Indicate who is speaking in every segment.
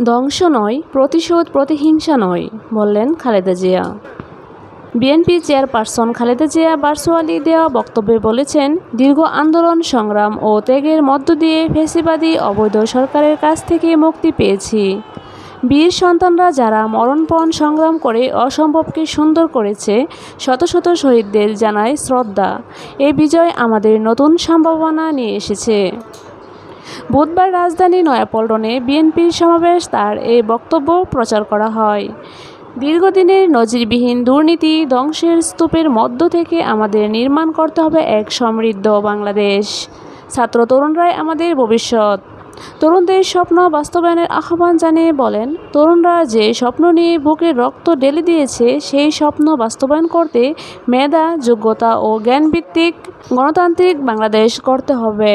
Speaker 1: ধ্বংস নয়, প্রতিশোধ, প্রতিহিংসা নয়, বললেন Khaleda Zia. BNP chairperson Khaleda Zia virtually দেওয়া বক্তব্যে বলেছেন, দীর্ঘ আন্দোলন, সংগ্রাম ও ত্যাগের মধ্য দিয়ে ফ্যাসিবাদী অবৈধ সরকারের কাছ থেকে মুক্তি পেয়েছি। বীর সন্তানরা যারা মরণপণ সংগ্রাম করে অসম্ভবকে সুন্দর করেছে, শত শত শহীদদের জানায় শ্রদ্ধা। এই বিজয় আমাদের নতুন সম্ভাবনা নিয়ে এসেছে। বুধবার রাজধানী নয়াপল্টনে বিএনপির সমাবেশ তার এই বক্তব্য প্রচার করা হয়। দীর্ঘদিনের নজিরবিহীন দুর্নীতি ধ্বংসের স্তূপের মধ্য থেকে আমাদের নির্মাণ করতে হবে এক সমৃদ্ধ বাংলাদেশ। ছাত্র তরুণরাই আমাদের ভবিষ্যৎ। তরুণদের স্বপ্ন বাস্তবায়নের আহ্বান জানিয়ে বলেন, তরুণরা যে স্বপ্ন নিয়ে বুকের রক্ত ঢেলে দিয়েছে, সেই স্বপ্ন বাস্তবায়ন করতে মেধা, যোগ্যতা ও জ্ঞানভিত্তিক গণতান্ত্রিক বাংলাদেশ গড়তে হবে।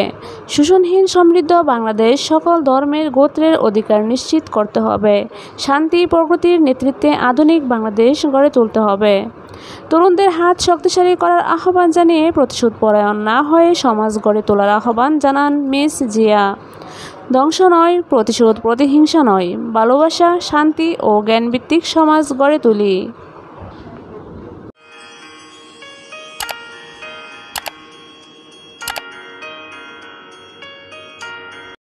Speaker 1: শোষণহীন সমৃদ্ধ বাংলাদেশ, সকল ধর্মের গোত্রের অধিকার নিশ্চিত করতে হবে। শান্তি, প্রগতির নেতৃত্বে আধুনিক বাংলাদেশ গড়ে তুলতে হবে। তরুণদের হাত শক্তিশালী করার আহ্বান জানিয়ে প্রতিশোধ পরায়ণ না হয়ে সমাজ গড়ে তোলার আহ্বান জানান মিস জিয়া। ধ্বংস নয়, প্রতিশোধ, প্রতিহিংসা নয়, ভালোবাসা, শান্তি ও জ্ঞানভিত্তিক সমাজ গড়ে তুলি।